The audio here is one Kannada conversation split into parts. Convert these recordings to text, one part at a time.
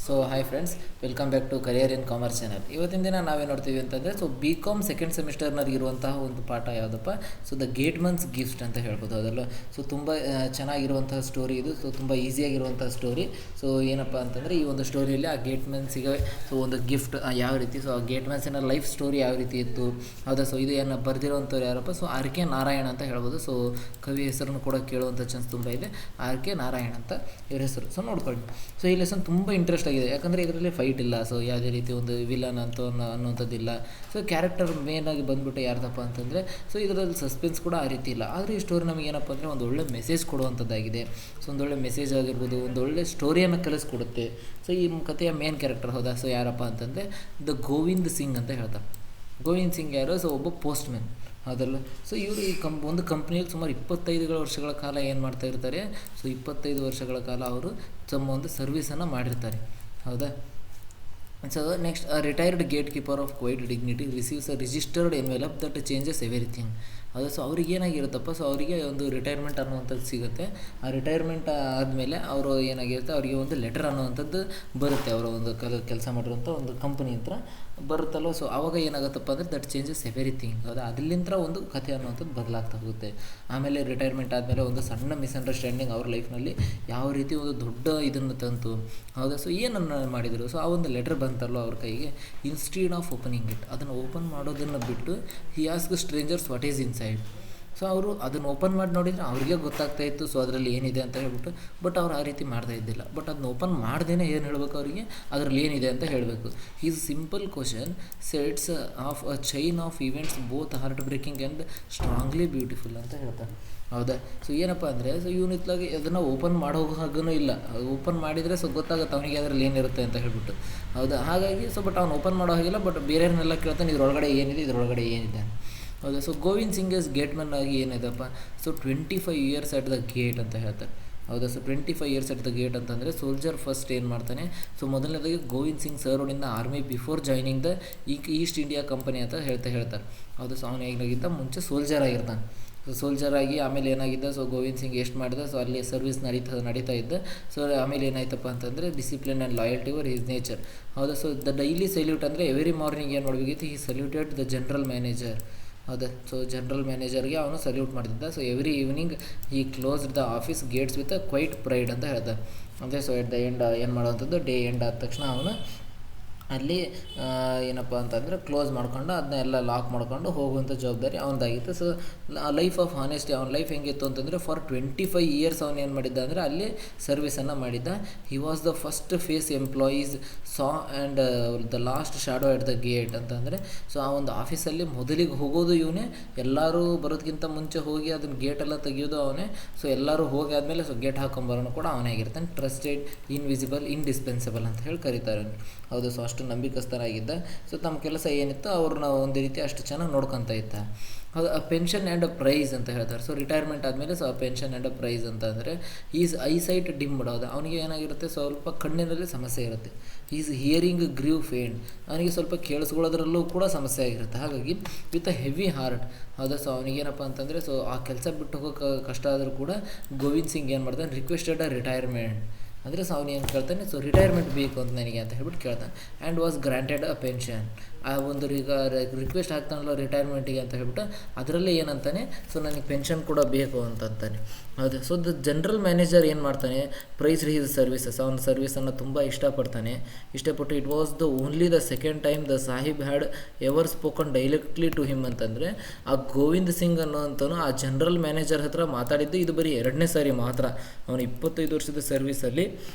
So hi friends, welcome back to career in commerce channel. ಇವತ್ತಿನ ದಿನ ನಾವೇನು ನೋಡ್ತೀವಿ ಅಂತಂದರೆ, ಸೊ ಬಿ ಕಾಮ್ ಸೆಕೆಂಡ್ ಸೆಮಿಸ್ಟರ್ನಲ್ಲಿ ಇರುವಂತಹ ಒಂದು ಪಾಠ ಯಾವುದಪ್ಪ, so the gateman's gift ಅಂತ ಹೇಳ್ಬೋದು. ಅದಲ್ಲ, ಸೊ ತುಂಬ ಚೆನ್ನಾಗಿರುವಂತಹ ಸ್ಟೋರಿ ಇದು. ಸೊ ತುಂಬ ಈಸಿಯಾಗಿರುವಂಥ ಸ್ಟೋರಿ. ಸೊ ಏನಪ್ಪ ಅಂತಂದರೆ, ಈ ಒಂದು ಸ್ಟೋರಿಯಲ್ಲಿ ಆ ಗೇಟ್ ಮನ್ಸಿಗೆ ಸೊ ಒಂದು ಗಿಫ್ಟ್ ಯಾವ ರೀತಿ, ಸೊ ಆ ಗೇಟ್ ಮನ್ಸಿನ ಲೈಫ್ ಸ್ಟೋರಿ ಯಾವ ರೀತಿ ಇತ್ತು, ಹೌದಾ. ಸೊ ಇದು ಏನು ಬರೆದಿರುವಂಥವ್ರು ಯಾರಪ್ಪ, ಸೊ ಆರ್ ಕೆ ನಾರಾಯಣ ಅಂತ ಹೇಳ್ಬೋದು. ಸೊ ಕವಿ ಹೆಸರನ್ನು ಕೂಡ ಕೇಳುವಂಥ ಚಾನ್ಸ್ ತುಂಬ ಇದೆ. ಆರ್ ಕೆ ನಾರಾಯಣ ಅಂತ ಇವ್ರ ಹೆಸರು. ಸೊ ನೋಡ್ಕೊಳ್ಳಿ. ಸೊ ಈ ಲೆಸನ್ ತುಂಬ ಇಂಟ್ರೆಸ್ಟ್ ಆಗಿದೆ, ಯಾಕಂದರೆ ಇದರಲ್ಲಿ ಫೈಟ್ ಇಲ್ಲ. ಸೊ ಯಾವುದೇ ರೀತಿ ಒಂದು ವಿಲನ್ ಅಂತ ಅನ್ನುವಂಥದ್ದಿಲ್ಲ. ಸೊ ಕ್ಯಾರೆಕ್ಟರ್ ಮೇನಾಗಿ ಬಂದುಬಿಟ್ಟು ಯಾರ್ದಪ್ಪ ಅಂತಂದರೆ, ಸೊ ಇದರಲ್ಲಿ ಸಸ್ಪೆನ್ಸ್ ಕೂಡ ಆ ರೀತಿ ಇಲ್ಲ. ಆದರೆ ಈ ಸ್ಟೋರಿ ನಮಗೆ ಏನಪ್ಪ ಅಂದರೆ ಒಂದು ಒಳ್ಳೆ ಮೆಸೇಜ್ ಕೊಡುವಂಥದ್ದಾಗಿದೆ. ಸೊ ಒಂದು ಒಳ್ಳೆ ಮೆಸೇಜ್ ಆಗಿರ್ಬೋದು, ಒಂದು ಒಳ್ಳೆ ಸ್ಟೋರಿಯನ್ನು ಕಲಿಸ್ಕೊಡುತ್ತೆ. ಸೊ ಈ ಕಥೆಯ ಮೇನ್ ಕ್ಯಾರೆಕ್ಟರ್, ಹೌದಾ. ಸೊ ಯಾರಪ್ಪ ಅಂತಂದರೆ ದ ಗೋವಿಂದ್ ಸಿಂಗ್ ಅಂತ ಹೇಳ್ತಾರೆ. ಗೋವಿಂದ್ ಸಿಂಗ್ ಯಾರು, ಸೊ ಒಬ್ಬ ಪೋಸ್ಟ್ ಮ್ಯಾನ್, ಹೌದಲ್ಲ. ಸೊ ಇವರು ಈ ಒಂದು ಕಂಪ್ನಿಯಲ್ಲಿ ಸುಮಾರು 25 ವರ್ಷಗಳ ಕಾಲ ಏನು ಮಾಡ್ತಾ ಇರ್ತಾರೆ, ಸೊ 25 ವರ್ಷಗಳ ಕಾಲ ಅವರು ತಮ್ಮ ಒಂದು ಸರ್ವಿಸನ್ನು ಮಾಡಿರ್ತಾರೆ, ಹೌದಾ. So next, retired gatekeeper of quiet dignity receives a registered envelope that changes everything. ಅದು ಸೊ ಅವ್ರಿಗೆ ಏನಾಗಿರುತ್ತಪ್ಪ, ಸೊ ಅವರಿಗೆ ಒಂದು ರಿಟೈರ್ಮೆಂಟ್ ಅನ್ನುವಂಥದ್ದು ಸಿಗುತ್ತೆ. ಆ ರಿಟೈರ್ಮೆಂಟ್ ಆದಮೇಲೆ ಅವರು ಏನಾಗಿರುತ್ತೆ, ಅವರಿಗೆ ಒಂದು ಲೆಟರ್ ಅನ್ನುವಂಥದ್ದು ಬರುತ್ತೆ. ಅವರ ಒಂದು ಕೆಲಸ ಮಾಡಿರುವಂಥ ಒಂದು ಕಂಪನಿ ಹತ್ರ ಬರುತ್ತಲ್ಲ. ಸೊ ಆವಾಗ ಏನಾಗುತ್ತಪ್ಪ ಅಂದರೆ ದಟ್ ಚೇಂಜಸ್ ಎವ್ರಿಥಿಂಗ್, ಹೌದಾ. ಅದರಿಂದ ಒಂದು ಕಥೆ ಅನ್ನುವಂಥದ್ದು ಬದಲಾಗ್ತಾ ಹೋಗುತ್ತೆ. ಆಮೇಲೆ ರಿಟೈರ್ಮೆಂಟ್ ಆದಮೇಲೆ ಒಂದು ಸಣ್ಣ ಮಿಸ್ಅಂಡರ್ಸ್ಟ್ಯಾಂಡಿಂಗ್ ಅವ್ರ ಲೈಫ್ನಲ್ಲಿ ಯಾವ ರೀತಿ ಒಂದು ದೊಡ್ಡ ಇದನ್ನು ತಂತು, ಹೌದಾ. ಸೊ ಏನನ್ನು ಮಾಡಿದರು, ಸೊ ಆ ಒಂದು ಲೆಟರ್ ಬಂತಲ್ಲೋ ಅವ್ರ ಕೈಗೆ, ಇನ್ಸ್ಟೀಡ್ ಆಫ್ ಓಪನಿಂಗ್ ಇಟ್, ಅದನ್ನು ಓಪನ್ ಮಾಡೋದನ್ನು ಬಿಟ್ಟು ಹಿ ask stranger's what is inside. So ಅವರು ಅದನ್ನು ಓಪನ್ ಮಾಡಿ ನೋಡಿದರೆ ಅವ್ರಿಗೆ ಗೊತ್ತಾಗ್ತಾ ಇತ್ತು, ಸೊ ಅದರಲ್ಲಿ ಏನಿದೆ ಅಂತ ಹೇಳ್ಬಿಟ್ಟು. ಬಟ್ ಅವ್ರು ಆ ರೀತಿ ಮಾಡ್ತಾ ಇದ್ದಿಲ್ಲ. ಬಟ್ ಅದನ್ನ ಓಪನ್ ಮಾಡ್ದೇ ಏನು ಹೇಳಬೇಕು ಅವರಿಗೆ, ಅದರಲ್ಲಿ ಏನಿದೆ ಅಂತ ಹೇಳಬೇಕು. Is simple question sets of a chain of events both heart breaking and strongly beautiful ಅಂತ ಹೇಳ್ತಾರೆ, ಹೌದಾ. ಸೊ ಏನಪ್ಪ ಅಂದರೆ, ಸೊ ಇವನಿತ್ಲಾಗಿ ಅದನ್ನು ಓಪನ್ ಮಾಡೋ ಹಾಗೂ ಇಲ್ಲ. ಓಪನ್ ಮಾಡಿದರೆ ಸೊ ಗೊತ್ತಾಗುತ್ತೆ ಅವನಿಗೆ ಅದರಲ್ಲಿ ಏನಿರುತ್ತೆ ಅಂತ ಹೇಳ್ಬಿಟ್ಟು, ಹೌದಾ. ಹಾಗಾಗಿ ಸೊ ಬಟ್ ಅವ್ನು ಓಪನ್ ಮಾಡೋ ಹಾಗಿಲ್ಲ. ಬಟ್ ಬೇರೆಯವ್ರನ್ನೆಲ್ಲ ಕೇಳ್ತಾನೆ, ಇದರೊಳಗಡೆ ಏನಿದೆ, ಇದರೊಳಗಡೆ ಏನಿದೆ, ಹೌದಾ. So Govind Singh is gateman ಆಗಿ ಏನಿದೆಪ್ಪ, so 25 years at the gate ಅಂತ ಹೇಳ್ತಾರೆ, ಹೌದಾ. So 25 years at the gate ಅಂತಂದರೆ ಸೋಲ್ಜರ್ ಫಸ್ಟ್ ಏನು ಮಾಡ್ತಾನೆ, ಸೊ ಮೊದಲನೇದಾಗಿ Govind Singh served in the army before joining the East India company ಅಂತ ಹೇಳ್ತಾರೆ, ಹೌದು. ಸೊ ಅವನು ಏನಾಗಿದ್ದ, ಮುಂಚೆ ಸೋಲ್ಜರ್ ಆಗಿರ್ತಾನೆ. ಸೊ ಸೋಲ್ಜರ್ ಆಗಿ ಆಮೇಲೆ ಏನಾಗಿದ್ದ, ಸೊ ಗೋವಿಂದ್ ಸಿಂಗ್ ಎಷ್ಟು ಮಾಡಿದ, ಸೊ ಅಲ್ಲಿ ಸರ್ವಿಸ್ ನಡೀತಾ ಇದ್ದ. ಸೊ ಆಮೇಲೆ ಏನಾಯ್ತಪ್ಪ ಅಂತಂದರೆ discipline and loyalty were his nature, ಹೌದಾ. ಸೊ ದ ಡೈಲಿ ಸಲ್ಯೂಟ್ ಅಂದರೆ ಎವ್ರಿ ಮಾರ್ನಿಂಗ್ ಏನು ಮಾಡಬೇಕಿತ್ತು, he saluted the general manager, ಹೌದಾ. ಸೊ ಜನರಲ್ ಮ್ಯಾನೇಜರ್ಗೆ ಅವನು ಸಲ್ಯೂಟ್ ಮಾಡ್ತಿದ್ದ. So every evening he closed the office gates with a quiet pride ಅಂತ ಹೇಳ್ತಾರೆ. ಅಂದರೆ ಸೊ ಎಟ್ ದ ಎಂಡ್ ಏನು ಮಾಡುವಂಥದ್ದು, ಡೇ ಎಂಡ್ ಆದ ತಕ್ಷಣ ಅವನು ಅಲ್ಲಿ ಏನಪ್ಪ ಅಂತಂದರೆ ಕ್ಲೋಸ್ ಮಾಡ್ಕೊಂಡು ಅದನ್ನೆಲ್ಲ ಲಾಕ್ ಮಾಡ್ಕೊಂಡು ಹೋಗುವಂಥ ಜವಾಬ್ದಾರಿ ಅವನದಾಗಿತ್ತು. ಸೊ ಲೈಫ್ ಆಫ್ ಹಾನೆಸ್ಟಿ, ಅವನ ಲೈಫ್ ಹೆಂಗಿತ್ತು ಅಂತಂದರೆ, ಫಾರ್ 25 ಇಯರ್ಸ್ ಅವನು ಏನು ಮಾಡಿದ್ದ ಅಂದರೆ ಅಲ್ಲಿ ಸರ್ವಿಸನ್ನು ಮಾಡಿದ್ದ. He was the first face employees saw and the last shadow at the gate ಅಂತಂದರೆ, ಸೊ ಆ ಒಂದು ಆಫೀಸಲ್ಲಿ ಮೊದಲಿಗೆ ಹೋಗೋದು ಇವನೇ, ಎಲ್ಲರೂ ಬರೋದಕ್ಕಿಂತ ಮುಂಚೆ ಹೋಗಿ ಅದನ್ನು ಗೇಟೆಲ್ಲ ತೆಗಿಯೋದು ಅವನೇ. ಸೊ ಎಲ್ಲರೂ ಹೋಗಿ ಆದಮೇಲೆ ಸೊ ಗೇಟ್ ಹಾಕೊಂಬರೋನು ಕೂಡ ಅವನೇ ಆಗಿರ್ತಾನೆ. ಟ್ರಸ್ಟೆಡ್, ಇನ್ವಿಸಿಬಲ್, ಇಂಡಿಸ್ಪೆನ್ಸಿಬಲ್ ಅಂತ ಹೇಳಿ ಕರೀತಾರೆ, ಹೌದು. ಸೊ ಅಷ್ಟು ನಂಬಿಕಸ್ಥರಾಗಿದ್ದ. ಸೊ ತಮ್ಮ ಕೆಲಸ ಏನಿತ್ತು ಅವ್ರನ್ನ ಒಂದು ರೀತಿ ಅಷ್ಟು ಚೆನ್ನಾಗಿ ನೋಡ್ಕೊತ ಇದ್ದ, ಅದು ಅ ಪೆನ್ಷನ್ ಆ್ಯಂಡ್ ಅ ಪ್ರೈಸ್ ಅಂತ ಹೇಳ್ತಾರೆ. ಸೊ ರಿಟೈರ್ಮೆಂಟ್ ಆದಮೇಲೆ ಸೊ ಆ ಪೆನ್ಷನ್ ಆ್ಯಂಡ್ ಅ ಪ್ರೈಸ್ ಅಂತ ಅಂದರೆ, ಈಸ್ ಐಸೈಟ್ ಡಿಮ್ ಬಿಡೋದು, ಅವನಿಗೆ ಏನಾಗಿರುತ್ತೆ, ಸ್ವಲ್ಪ ಕಣ್ಣಿನಲ್ಲಿ ಸಮಸ್ಯೆ ಇರುತ್ತೆ. ಈಸ್ ಹಿಯರಿಂಗ್ ಗ್ರೀವ್ ಫೇಂಡ್, ಅವನಿಗೆ ಸ್ವಲ್ಪ ಕೇಳಿಸ್ಕೊಳ್ಳೋದ್ರಲ್ಲೂ ಕೂಡ ಸಮಸ್ಯೆ ಆಗಿರುತ್ತೆ. ಹಾಗಾಗಿ ವಿತ್ ಅ ಹೆವಿ ಹಾರ್ಟ್, ಹೌದಾ. ಸೊ ಅವನಿಗೇನಪ್ಪ ಅಂತಂದರೆ, ಸೊ ಆ ಕೆಲಸ ಬಿಟ್ಟು ಹೋಗೋಕೆ ಕಷ್ಟ ಆದರೂ ಕೂಡ ಗೋವಿಂದ್ ಸಿಂಗ್ ಏನು ಮಾಡ್ತಾನೆ, ರಿಕ್ವೆಸ್ಟೆಡ್ ಅ ರಿಟೈರ್ಮೆಂಟ್ ಅಂದರೆ, ಸೊ ಅವನು ಏನು ಕೇಳ್ತಾನೆ, ಸೊ ರಿಟೈರ್ಮೆಂಟ್ ಬೇಕು ಅಂತ ನನಗೆ ಅಂತ ಹೇಳ್ಬಿಟ್ಟು ಕೇಳ್ತಾನೆ. And was granted a pension, ಆ ಒಂದು ರಿಕ್ವೆಸ್ಟ್ ಆಗ್ತಾನಲ್ಲ ರಿಟೈರ್ಮೆಂಟಿಗೆ ಅಂತ ಹೇಳ್ಬಿಟ್ಟು, ಅದರಲ್ಲೇ ಏನಂತಾನೆ, ಸೊ ನನಗೆ ಪೆನ್ಷನ್ ಕೂಡ ಬೇಕು ಅಂತಂತಾನೆ, ಹೌದು. ಸೊ ದ ಜನರಲ್ ಮ್ಯಾನೇಜರ್ ಏನು ಮಾಡ್ತಾನೆ, ಪ್ರೈಸ್ ಹಿಸ್ ಸರ್ವಿಸಸ್, ಅವನ ಸರ್ವಿಸನ್ನು ತುಂಬ ಇಷ್ಟಪಟ್ಟು it was the only the second time the sahib had ever spoken directly to him ಅಂತಂದರೆ, ಆ ಗೋವಿಂದ್ ಸಿಂಗ್ ಅನ್ನೋಂಥನು ಆ ಜನರಲ್ ಮ್ಯಾನೇಜರ್ ಹತ್ರ ಮಾತಾಡಿದ್ದು ಇದು ಬರೀ 2ನೇ ಸಾರಿ ಮಾತ್ರ ಅವನು 25 ವರ್ಷದ ಸರ್ವಿಸಲ್ಲಿ.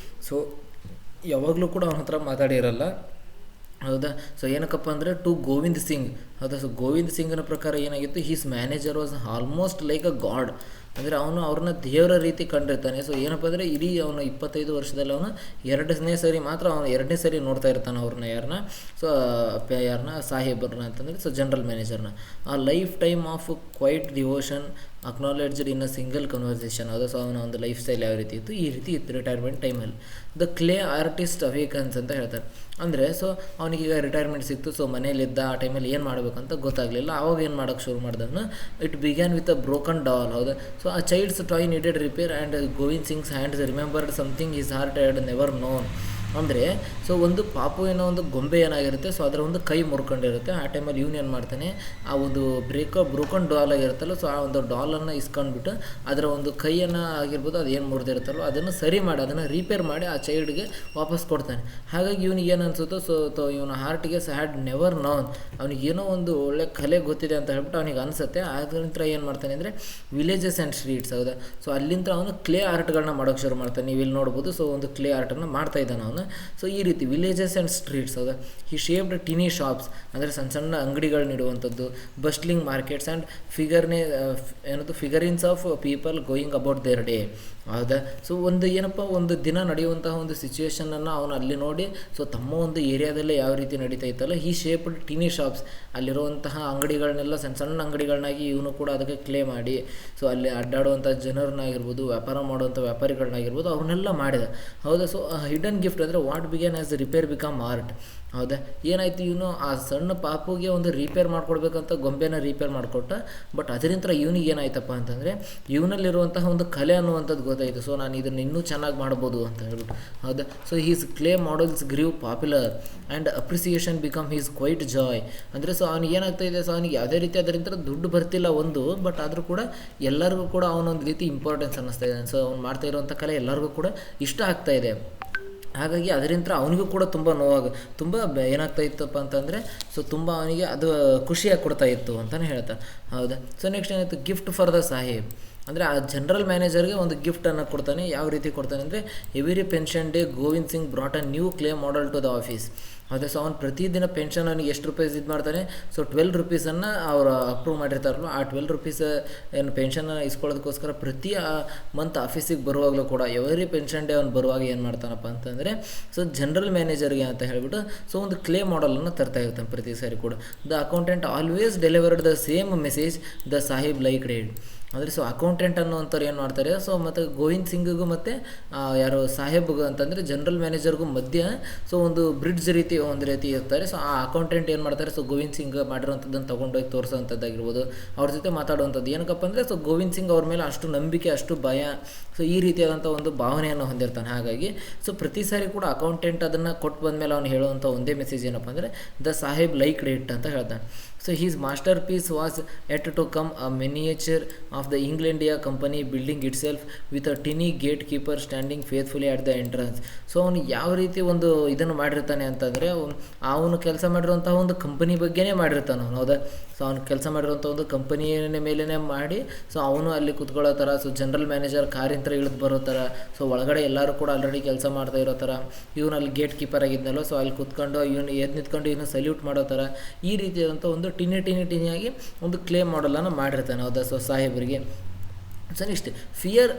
ಸೊ ಯಾವಾಗಲೂ ಕೂಡ ಅವನ ಹತ್ರ ಮಾತಾಡಿರಲ್ಲ, ಹೌದಾ. ಸೊ ಏನಕ್ಕಪ್ಪ ಅಂದರೆ ಟು ಗೋವಿಂದ್ ಸಿಂಗ್, ಹೌದಾ. ಸೊ ಗೋವಿಂದ್ ಸಿಂಗ್ನ ಪ್ರಕಾರ ಏನಾಗಿತ್ತು, his manager was almost like a god, ಅಂದರೆ ಅವನು ಅವ್ರನ್ನ ದೇವರ ರೀತಿ ಕಂಡಿರ್ತಾನೆ. ಸೊ ಏನಪ್ಪ ಅಂದರೆ ಇಡೀ ಅವನು 25 ವರ್ಷದಲ್ಲಿ ಅವನು 2ನೇ ಸರಿ ಮಾತ್ರ ಅವನು 2ನೇ ಸರಿ ನೋಡ್ತಾ ಇರ್ತಾನೆ ಅವ್ರನ್ನ, ಯಾರನ್ನ ಸಾಹೇಬರನ್ನ ಅಂತಂದರೆ, ಸೊ ಜನರಲ್ ಮ್ಯಾನೇಜರ್ನ. A lifetime of quiet devotion acknowledged in a single conversation, ಅದು ಸೊ ಅವನ ಒಂದು ಲೈಫ್ ಸ್ಟೈಲ್ ಯಾವ ರೀತಿ ಇತ್ತು, ಈ ರೀತಿ ಇತ್ತು ರಿಟೈರ್ಮೆಂಟ್ ಟೈಮಲ್ಲಿ. ದ ಕ್ಲೇ ಆರ್ಟಿಸ್ಟ್ ಅವೇಕನ್ಸ್ ಅಂತ ಹೇಳ್ತಾರೆ. ಅಂದರೆ ಸೊ ಅವನಿಗೀಗ ರಿಟೈರ್ಮೆಂಟ್ ಸಿಕ್ತು. ಸೊ ಮನೇಲಿದ್ದ, ಆ ಟೈಮಲ್ಲಿ ಏನು ಮಾಡಬೇಕಂತ ಗೊತ್ತಾಗಲಿಲ್ಲ. ಆವಾಗ ಏನು ಮಾಡೋಕ್ಕೆ ಶುರು ಮಾಡ್ದವನು, it began with a broken doll, ಹೌದಾ. So a child's toy needed repair and Govind Singh's hands remembered something his heart had never known. ಅಂದರೆ ಸೊ ಒಂದು ಪಾಪುವಿನ ಒಂದು ಗೊಂಬೆ ಏನಾಗಿರುತ್ತೆ, ಸೊ ಅದರ ಒಂದು ಕೈ ಮುರ್ಕೊಂಡಿರುತ್ತೆ. ಆ ಟೈಮಲ್ಲಿ ಇವನು ಏನು ಮಾಡ್ತಾನೆ, ಆ ಒಂದು ಬ್ರೋಕನ್ ಡಾಲ್ ಆಗಿರುತ್ತಲ್ಲ, ಸೊ ಆ ಒಂದು ಡಾಲನ್ನು ಇಸ್ಕೊಂಡ್ಬಿಟ್ಟು ಅದರ ಒಂದು ಕೈಯನ್ನು ಆಗಿರ್ಬೋದು, ಅದು ಏನು ಮುರಿದಿರುತ್ತಲ್ಲೋ ಅದನ್ನು ಸರಿ ಮಾಡಿ, ಅದನ್ನು ರಿಪೇರ್ ಮಾಡಿ ಆ ಚೈಲ್ಡ್ಗೆ ವಾಪಸ್ ಕೊಡ್ತಾನೆ. ಹಾಗಾಗಿ ಇವನಿಗೆ ಏನು ಅನಿಸುತ್ತೋ, ಸೊ ಇವನ ಹಾರ್ಟಿಗೆ ಹ್ಯಾಡ್ ನೆವರ್ ನೋನ್, ಅವನಿಗೇನೋ ಒಂದು ಒಳ್ಳೆ ಕಲೆ ಗೊತ್ತಿದೆ ಅಂತ ಹೇಳ್ಬಿಟ್ಟು ಅವನಿಗೆ ಅನಿಸುತ್ತೆ. ಅದರಿಂದ ಏನು ಮಾಡ್ತಾನೆ ಅಂದರೆ ವಿಲೇಜಸ್ ಆ್ಯಂಡ್ ಸ್ಟ್ರೀಟ್ಸ್, ಹೌದಾ, ಸೊ ಅಲ್ಲಿಂದ ಅವನು ಕ್ಲೇ ಆರ್ಟ್ಗಳನ್ನ ಮಾಡೋಕ್ಕೆ ಶುರು ಮಾಡ್ತಾನೆ. ನೀವು ಇಲ್ಲಿ ನೋಡ್ಬೋದು, ಸೊ ಒಂದು ಕ್ಲೇ ಆರ್ಟನ್ನು ಮಾಡ್ತಾ ಇದ್ದಾನೆ ಅವನು. ಸೊ ಈ ರೀತಿ ವಿಲೇಜಸ್ ಆ್ಯಂಡ್ ಸ್ಟ್ರೀಟ್ಸ್, ಹೌದಾ, ಹಿ ಶೇಪ್ಡ್ ಟಿನಿ ಶಾಪ್ಸ್, ಅಂದರೆ ಸಣ್ಣ ಸಣ್ಣ ಅಂಗಡಿಗಳನ್ನ ಇಡುವಂಥದ್ದು, bustling markets and figurines of people going about their day, ಹೌದಾ. ಸೊ ಒಂದು ದಿನ ನಡೆಯುವಂತಹ ಒಂದು ಸಿಚುವೇಶನನ್ನು ಅವನು ಅಲ್ಲಿ ನೋಡಿ, ಸೊ ತಮ್ಮ ಒಂದು ಏರಿಯಾದಲ್ಲೇ ಯಾವ ರೀತಿ ನಡೀತಾ ಇತ್ತಲ್ಲ, ಈ ಶೇಪ್ಡ್ ಟಿನಿ ಶಾಪ್ಸ್, ಅಲ್ಲಿರುವಂತಹ ಅಂಗಡಿಗಳನ್ನೆಲ್ಲ ಸಣ್ಣ ಸಣ್ಣ ಅಂಗಡಿಗಳನ್ನಾಗಿ ಇವನು ಕೂಡ ಅದಕ್ಕೆ ಕ್ಲೇ ಮಾಡಿ, ಸೊ ಅಲ್ಲಿ ಅಡ್ಡಾಡುವಂಥ ಜನರನ್ನಾಗಿರ್ಬೋದು, ವ್ಯಾಪಾರ ಮಾಡುವಂಥ ವ್ಯಾಪಾರಿಗಳನ್ನಾಗಿರ್ಬೋದು, ಅವ್ರನ್ನೆಲ್ಲ ಮಾಡಿದ, ಹೌದಾ. ಸೊ ಹಿಡನ್ ಗಿಫ್ಟ್ ಅಂದರೆ what began as repair become art, ಹೌದಾ. ಏನಾಯಿತು, ಇವನು ಆ ಸಣ್ಣ ಪಾಪುಗೆ ಒಂದು ರಿಪೇರ್ ಮಾಡ್ಕೊಡ್ಬೇಕಂತ ಗೊಂಬೆನ ರಿಪೇರ್ ಮಾಡಿಕೊಟ್ಟ. ಬಟ್ ಅದರಿಂದ ಇವನಿಗೆ ಏನಾಯ್ತಪ್ಪ ಅಂತಂದರೆ ಇವನಲ್ಲಿರುವಂತಹ ಒಂದು ಕಲೆ ಅನ್ನುವಂಥದ್ದು ಗೊತ್ತಾಯಿತು. ಸೊ ನಾನು ಇದನ್ನು ಇನ್ನೂ ಚೆನ್ನಾಗಿ ಮಾಡ್ಬೋದು ಅಂತ ಹೇಳ್ಬಿಟ್ಟು, ಹೌದಾ. So his clay models grew popular and appreciation become his quiet joy, ಅಂದರೆ ಸೊ ಅವನಿಗೆ ಏನಾಗ್ತಾ ಇದೆ, ಸೊ ಅವನಿಗೆ ಯಾವುದೇ ರೀತಿ ಅದರಿಂದ ದುಡ್ಡು ಬರ್ತಿಲ್ಲ ಒಂದು, ಬಟ್ ಆದರೂ ಕೂಡ ಎಲ್ಲರಿಗೂ ಕೂಡ ಅವನೊಂದು ರೀತಿ ಇಂಪಾರ್ಟೆನ್ಸ್ ಅನ್ನಿಸ್ತಾ ಇದೆ. ಸೊ ಅವ್ನು ಮಾಡ್ತಾ ಇರುವಂಥ ಕಲೆ ಎಲ್ಲರಿಗೂ ಕೂಡ ಇಷ್ಟ ಆಗ್ತಾ ಇದೆ. ಹಾಗಾಗಿ ಅದರಿಂದ ಅವನಿಗೂ ಕೂಡ ತುಂಬ ತುಂಬ ಏನಾಗ್ತಾ ಇತ್ತಪ್ಪ ಅಂತಂದರೆ, ಸೊ ತುಂಬ ಅವನಿಗೆ ಅದು ಖುಷಿಯಾಗಿ ಕೊಡ್ತಾ ಇತ್ತು ಅಂತಲೇ ಹೇಳ್ತಾ, ಹೌದಾ. ಸೊ ನೆಕ್ಸ್ಟ್ ಏನಾಯಿತು, ಗಿಫ್ಟ್ ಫಾರ್ ದ ಸಾಹೇಬ್, ಅಂದರೆ ಆ ಜನರಲ್ ಮ್ಯಾನೇಜರ್ಗೆ ಒಂದು ಗಿಫ್ಟನ್ನು ಕೊಡ್ತಾನೆ. ಯಾವ ರೀತಿ ಕೊಡ್ತಾನೆ ಅಂದರೆ, every pension day Govind Singh brought a new clay model to the office, ಅದೇ. ಸೊ ಅವ್ನು ಪ್ರತಿದಿನ ಪೆನ್ಷನ್ ಅವನಿಗೆ ಎಷ್ಟು ರೂಪೀಸ್ ಇದು ಮಾಡ್ತಾನೆ, ಸೊ 12 ರೂಪೀಸನ್ನು ಅವರು ಅಪ್ರೂವ್ ಮಾಡಿರ್ತಾರಲ್ಲ, ಆ 12 ರೂಪೀಸ್ ಏನು ಪೆನ್ಷನ್ನ ಇಸ್ಕೊಳ್ಳೋದಕ್ಕೋಸ್ಕರ ಪ್ರತಿ ಮಂತ್ ಆಫೀಸಿಗೆ ಬರುವಾಗಲೂ ಕೂಡ ಎವರಿ ಪೆನ್ಷನ್ ಡೇ ಅವ್ನು ಬರುವಾಗ ಏನು ಮಾಡ್ತಾನಪ್ಪ ಅಂತಂದರೆ, ಸೊ ಜನರಲ್ ಮ್ಯಾನೇಜರ್ಗೆ ಅಂತ ಹೇಳಿಬಿಟ್ಟು ಸೊ ಒಂದು ಕ್ಲೇ ಮಾಡೆಲನ್ನು ತರ್ತಾ ಇರ್ತಾನೆ ಪ್ರತಿ ಸಾರಿ ಕೂಡ. The accountant always delivered the same message the sahib like raid, ಅಂದರೆ ಸೊ ಅಕೌಂಟೆಂಟ್ ಅನ್ನೋಂಥವ್ರು ಏನು ಮಾಡ್ತಾರೆ, ಸೊ ಮತ್ತು ಗೋವಿಂದ್ ಸಿಂಗಿಗೂ ಮತ್ತು ಯಾರು ಸಾಹೇಬ್ಗೂ ಅಂತಂದರೆ ಜನರಲ್ ಮ್ಯಾನೇಜರ್ಗೂ ಮಧ್ಯೆ ಸೊ ಒಂದು ಬ್ರಿಡ್ಜ್ ರೀತಿ ಒಂದು ರೀತಿ ಇರ್ತಾರೆ. ಸೊ ಆ ಅಕೌಂಟೆಂಟ್ ಏನು ಮಾಡ್ತಾರೆ, ಸೊ ಗೋವಿಂದ್ ಸಿಂಗ್ ಮಾಡಿರೋಂಥದ್ದನ್ನು ತೊಗೊಂಡೋಗಿ ತೋರಿಸೋವಂಥದ್ದಾಗಿರ್ಬೋದು, ಅವ್ರ ಜೊತೆ ಮಾತಾಡುವಂಥದ್ದು. ಏನಕ್ಕಪ್ಪ ಅಂದರೆ, ಸೊ ಗೋವಿಂದ್ ಸಿಂಗ್ ಅವ್ರ ಮೇಲೆ ಅಷ್ಟು ನಂಬಿಕೆ, ಅಷ್ಟು ಭಯ, ಸೊ ಈ ರೀತಿಯಾದಂಥ ಒಂದು ಭಾವನೆಯನ್ನು ಹೊಂದಿರ್ತಾನೆ. ಹಾಗಾಗಿ ಸೊ ಪ್ರತಿ ಸಾರಿ ಕೂಡ ಅಕೌಂಟೆಂಟ್ ಅದನ್ನು ಕೊಟ್ಟು ಬಂದಮೇಲೆ ಅವ್ನು ಹೇಳುವಂಥ ಒಂದೇ ಮೆಸೇಜ್ ಏನಪ್ಪ ಅಂದರೆ, ದ ಸಾಹೇಬ್ ಲೈಕ್ ರೇಟ್ ಅಂತ ಹೇಳ್ತಾನೆ. So his masterpiece was yet to come a miniature of the ಇಂಗ್ಲೆಂಡಿಯಾ company building itself with a tiny gatekeeper standing faithfully at the entrance. So ಅವನು ಯಾವ ರೀತಿ ಒಂದು ಇದನ್ನು ಮಾಡಿರ್ತಾನೆ ಅಂತಂದರೆ, ಅವನು ಕೆಲಸ ಮಾಡಿರುವಂಥ ಒಂದು ಕಂಪನಿ ಬಗ್ಗೆನೇ ಮಾಡಿರ್ತಾನೆ ಅವನು, ಹೌದಾ. ಸೊ ಅವ್ನು ಕೆಲಸ ಮಾಡಿರುವಂಥ ಒಂದು ಕಂಪನಿಯ ಮೇಲೇ ಮಾಡಿ, ಸೊ ಅವನು ಅಲ್ಲಿ ಕುತ್ಕೊಳ್ಳೋ ಥರ, ಸೊ ಜನರಲ್ ಮ್ಯಾನೇಜರ್ ಕಾರಿಂತ ಇಳಿದು ಬರೋ ಥರ, ಸೊ ಒಳಗಡೆ ಎಲ್ಲರೂ ಕೂಡ ಆಲ್ರೆಡಿ ಕೆಲಸ ಮಾಡ್ತಾ ಇರೋ ಥರ, ಇವನು ಅಲ್ಲಿ ಗೇಟ್ ಕೀಪರ್ ಆಗಿದ್ನಲ್ಲೋ, ಸೊ ಅಲ್ಲಿ ಕುತ್ಕೊಂಡು ಇವನು ಎದ್ದು ನಿಂತ್ಕೊಂಡು ಇವನು ಸಲ್ಯೂಟ್ ಮಾಡೋ ಥರ, ಈ ರೀತಿಯಾದಂಥ ಒಂದು ಟಿನಿಯಾಗಿ ಒಂದು ಕ್ಲೇ ಮಾಡೆಲನ್ನು ಮಾಡಿರ್ತಾನೆ, ಹೌದಾ. ಸೊ ಸಾಹೇಬರಿಗೆ so next fear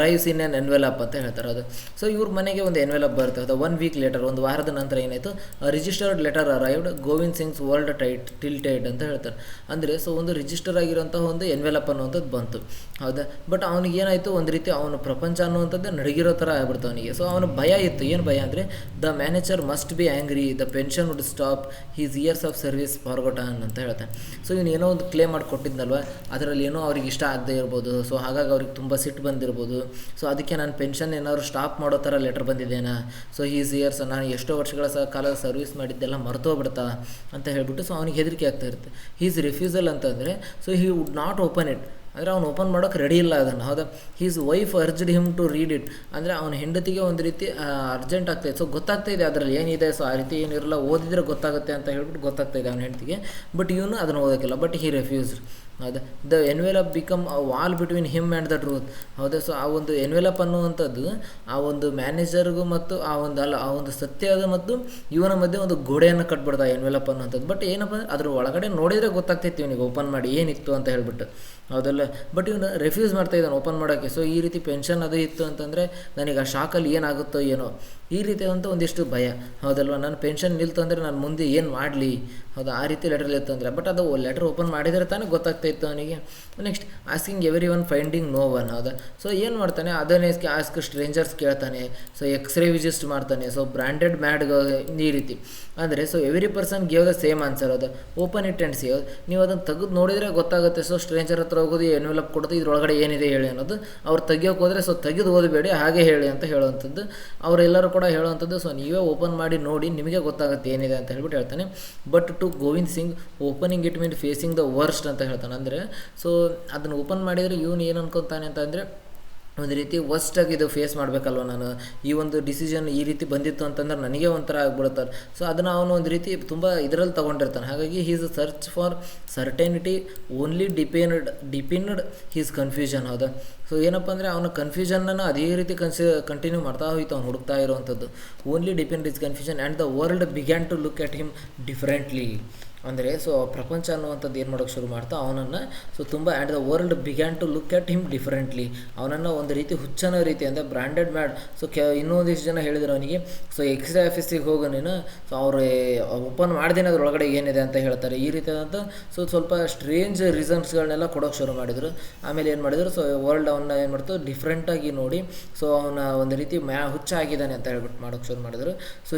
arrives in an envelope ಅಂತ ಹೇಳ್ತಾರೆ. ಅದು ಸೊ ಇವ್ರ ಮನೆಗೆ ಒಂದು ಎನ್ವೆಲಪ್ ಬರುತ್ತೆ, ಅದು 1 ವೀಕ್ ಲೇಟರ್, ಒಂದು ವಾರದ ನಂತರ ಏನಾಯಿತು, registered letter arrived Govind Singh's world tilted ಅಂತ ಹೇಳ್ತಾರೆ. ಅಂದರೆ ಸೊ ಒಂದು ರಿಜಿಸ್ಟರ್ ಆಗಿರೋಂಥ ಒಂದು ಎನ್ವೆಲಪ್ ಅನ್ನುವಂಥದ್ದು ಬಂತು, ಹೌದಾ. ಬಟ್ ಅವನಿಗೆ ಏನಾಯಿತು, ಒಂದು ರೀತಿ ಅವನ ಪ್ರಪಂಚ ಅನ್ನುವಂಥದ್ದು ನಡಗಿರೋ ಥರ ಆಗ್ಬಿಡ್ತು ಅವನಿಗೆ. ಸೊ ಅವನ ಭಯ ಇತ್ತು. ಏನು ಭಯ ಅಂದರೆ, the manager must be angry, the pension would stop, his years of service forgotten ಅಂತ ಹೇಳ್ತಾನೆ. ಸೊ ಇವನು ಏನೋ ಒಂದು ಕ್ಲೇ ಮಾಡಿ ಕೊಟ್ಟಿದ್ನಲ್ವ, ಅದರಲ್ಲಿ ಏನೋ ಅವ್ರಿಗೆ ಇಷ್ಟ ಆಗದೆ ಇರ್ಬೋದು, ಸೊ ಹಾಗಾಗಿ ಅವ್ರಿಗೆ ತುಂಬ ಸಿಟ್ಟು ಬಂದಿರ್ಬೋದು. ಸೊ ಅದಕ್ಕೆ ನಾನು ಪೆನ್ಷನ್ ಏನಾದ್ರು ಸ್ಟಾಪ್ ಮಾಡೋ ಥರ ಲೆಟರ್ ಬಂದಿದ್ದೇನಾ, ಸೊ ಹೀಸ್ ಇಯರ್ಸ್, ನಾನು ಎಷ್ಟೋ ವರ್ಷಗಳ ಕಾಲ ಸರ್ವಿಸ್ ಮಾಡಿದ್ದೆಲ್ಲ ಮರ್ತೋಗ್ಬಿಡ್ತಾ ಅಂತ ಹೇಳ್ಬಿಟ್ಟು ಸೊ ಅವನಿಗೆ ಹೆದರಿಕೆ ಆಗ್ತಾ ಇರುತ್ತೆ. ಹೀಸ್ ರಿಫ್ಯೂಸಲ್ ಅಂತಂದರೆ, so he would not open it, ಅಂದರೆ ಅವ್ನು ಓಪನ್ ಮಾಡೋಕ್ಕೆ ರೆಡಿ ಇಲ್ಲ ಅದನ್ನು, ಹೌದಾ. His wife urged him to read it, ಅಂದರೆ ಅವನ ಹೆಂಡತಿಗೆ ಒಂದು ರೀತಿ ಅರ್ಜೆಂಟ್ ಆಗ್ತಾಯಿದೆ. ಸೊ ಗೊತ್ತಾಗ್ತಾಯಿದೆ ಅದರಲ್ಲಿ ಏನಿದೆ, ಸೊ ಆ ರೀತಿ ಏನಿರಲ್ಲ, ಓದಿದರೆ ಗೊತ್ತಾಗುತ್ತೆ ಅಂತ ಹೇಳ್ಬಿಟ್ಟು ಗೊತ್ತಾಗ್ತಾಯಿದೆ ಅವನ ಹೆಂಡತಿಗೆ. ಬಟ್ ಇವನು ಅದನ್ನು ಓದೋಕ್ಕಿಲ್ಲ, ಬಟ್ ಹಿ ರೆಫ್ಯೂಸ್ಡ್, ಹೌದಾ. The envelope become a wall between him and the truth, ಹೌದಾ. ಸೊ ಆ ಒಂದು ಎನ್ವೆಲಪ್ ಅನ್ನುವಂಥದ್ದು ಆ ಒಂದು ಮ್ಯಾನೇಜರ್ಗೂ ಮತ್ತು ಆ ಒಂದು ಸತ್ಯದ ಮತ್ತು ಇವನ ಮಧ್ಯೆ ಒಂದು ಗೋಡೆಯನ್ನು ಕಟ್ಬಿಡ್ತಾ ಎನ್ವೆಲಪ್ ಅನ್ನುವಂಥದ್ದು. ಬಟ್ ಏನಪ್ಪ ಅಂದರೆ, ಅದ್ರ ಒಳಗಡೆ ನೋಡಿದರೆ ಗೊತ್ತಾಗ್ತೈತಿ ಇವನಿಗೆ ಓಪನ್ ಮಾಡಿ ಏನಿತ್ತು ಅಂತ ಹೇಳ್ಬಿಟ್ಟು, ಹೌದಲ್ಲ. ಬಟ್ ಇವನು ರೆಫ್ಯೂಸ್ ಮಾಡ್ತಾ ಇದ್ದಾನೆ ಓಪನ್ ಮಾಡೋಕ್ಕೆ. ಸೊ ಈ ರೀತಿ ಪೆನ್ಷನ್ ಅದು ಇತ್ತು ಅಂತಂದರೆ ನನಗೆ ಆ ಶಾಕಲ್ಲಿ ಏನಾಗುತ್ತೋ ಏನೋ, ಈ ರೀತಿಯಾದಂಥ ಒಂದಿಷ್ಟು ಭಯ, ಹೌದಲ್ವ. ನನ್ನ ಪೆನ್ಷನ್ ನಿಲ್ತು ಅಂದರೆ ನಾನು ಮುಂದೆ ಏನು ಮಾಡಲಿ ಹೌದಾ, ಆ ರೀತಿ ಲೆಟ್ರಲ್ಲಿ ಇತ್ತು ಅಂದರೆ, ಬಟ್ ಅದು ಲೆಟ್ರ್ ಓಪನ್ ಮಾಡಿದರೆ ತಾನೇ ಗೊತ್ತಾಗ್ತಾಯಿತ್ತು ಅವನಿಗೆ. Next asking every one finding no one. ಹೌದಾ, ಸೊ ಏನು ಮಾಡ್ತಾನೆ, ಅದನ್ನೇ ಆಸ್ಕ್ ಸ್ಟ್ರೇಂಜರ್ಸ್ ಕೇಳ್ತಾನೆ, ಸೊ ಎಕ್ಸ್ರೇ ವಿಸಿಸ್ಟ್ ಮಾಡ್ತಾನೆ, ಸೊ ಬ್ರ್ಯಾಂಡೆಡ್ ಮ್ಯಾಡ್ ಈ ರೀತಿ ಅಂದರೆ, so every person give the same answer. ಅದು ಓಪನ್ ಇಟ್ ಆ್ಯಂಡ್ ಸಿ, ನೀವು ಅದನ್ನು ತೆಗೆದು ನೋಡಿದರೆ ಗೊತ್ತಾಗುತ್ತೆ. ಸೊ ಸ್ಟ್ರೇಂಜರ್ ಹತ್ರ ಹೋಗೋದು, ಎನ್ವೆಲಪ್ ಕೊಡೋದು, ಇದ್ರೊಳಗಡೆ ಏನಿದೆ ಹೇಳಿ ಅನ್ನೋದು. ಅವ್ರು ತೆಗಿಯೋಕೆ ಹೋದರೆ ಸೊ ತೆಗೆದು ಓದಬೇಡಿ, ಹಾಗೆ ಹೇಳಿ ಅಂತ ಹೇಳುವಂಥದ್ದು ಅವರೆಲ್ಲರೂ ಕೂಡ ಹೇಳುವಂಥದ್ದು. ಸೊ ನೀವೇ ಓಪನ್ ಮಾಡಿ ನೋಡಿ, ನಿಮಗೆ ಗೊತ್ತಾಗುತ್ತೆ ಏನಿದೆ ಅಂತ ಹೇಳ್ಬಿಟ್ಟು ಹೇಳ್ತಾನೆ. But to Govind Singh opening it mean facing the worst ಅಂತ ಹೇಳ್ತಾನೆ. ಅಂದರೆ ಸೊ ಅದನ್ನು ಓಪನ್ ಮಾಡಿದರೆ ಇವನು ಏನು ಅನ್ಕೊತಾನೆ ಅಂತಂದರೆ, ಒಂದು ರೀತಿ ವರ್ಸ್ಟಾಗಿ ಇದು ಫೇಸ್ ಮಾಡಬೇಕಲ್ವ ನಾನು, ಈ ಒಂದು ಡಿಸಿಷನ್ ಈ ರೀತಿ ಬಂದಿತ್ತು ಅಂತಂದ್ರೆ ನನಗೆ ಒಂಥರ ಆಗ್ಬಿಡುತ್ತಾರೆ. ಸೊ ಅದನ್ನು ಅವನು ಒಂದು ರೀತಿ ತುಂಬ ಇದರಲ್ಲಿ ತೊಗೊಂಡಿರ್ತಾನೆ. ಹಾಗಾಗಿ his search for certainty only deepened his confusion. ಹೌದಾ, ಸೊ ಏನಪ್ಪ ಅಂದರೆ ಅವನ ಕನ್ಫ್ಯೂಷನನ್ನು ಅದೇ ರೀತಿ ಕಂಟಿನ್ಯೂ ಮಾಡ್ತಾ ಹೋಯ್ತು ಅವ್ನು ಹುಡುಕ್ತಾ ಇರುವಂಥದ್ದು. Only depend is confusion and the world began to look at him differently. ಅಂದರೆ ಸೊ ಪ್ರಪಂಚ ಅನ್ನುವಂಥದ್ದು ಏನು ಮಾಡೋಕ್ಕೆ ಶುರು ಮಾಡ್ತಾ ಅವನನ್ನು, ಸೊ ತುಂಬ and the world began to look at him differently. ಅವನನ್ನು ಒಂದು ರೀತಿ ಹುಚ್ಚನ ರೀತಿ ಅಂದರೆ ಬ್ರ್ಯಾಂಡೆಡ್ ಮ್ಯಾಡ್. ಸೊ ಇನ್ನೊಂದಿಷ್ಟು ಜನ ಹೇಳಿದ್ರು ಅವನಿಗೆ, ಸೊ ಎಕ್ಸ್ರೇ ಆಫೀಸಿಗೆ ಹೋಗೋ ನೀನು, ಸೊ ಅವರು ಓಪನ್ ಮಾಡ್ದೇನೆ ಅದ್ರೊಳಗಡೆ ಏನಿದೆ ಅಂತ ಹೇಳ್ತಾರೆ, ಈ ರೀತಿಯಾದಂಥ ಸೊ ಸ್ವಲ್ಪ ಸ್ಟ್ರೇಂಜ್ ರೀಸನ್ಸ್ಗಳನ್ನೆಲ್ಲ ಕೊಡೋಕ್ಕೆ ಶುರು ಮಾಡಿದರು. ಆಮೇಲೆ ಏನು ಮಾಡಿದರು, ಸೊ ವರ್ಲ್ಡ್ ಅವನ್ನ ಏನು ಮಾಡ್ತು ಡಿಫ್ರೆಂಟಾಗಿ ನೋಡಿ, ಸೊ ಅವನ ಒಂದು ರೀತಿ ಹುಚ್ಚ ಆಗಿದ್ದಾನೆ ಅಂತ ಹೇಳ್ಬಿಟ್ಟು ಮಾಡೋಕ್ಕೆ ಶುರು ಮಾಡಿದರು. So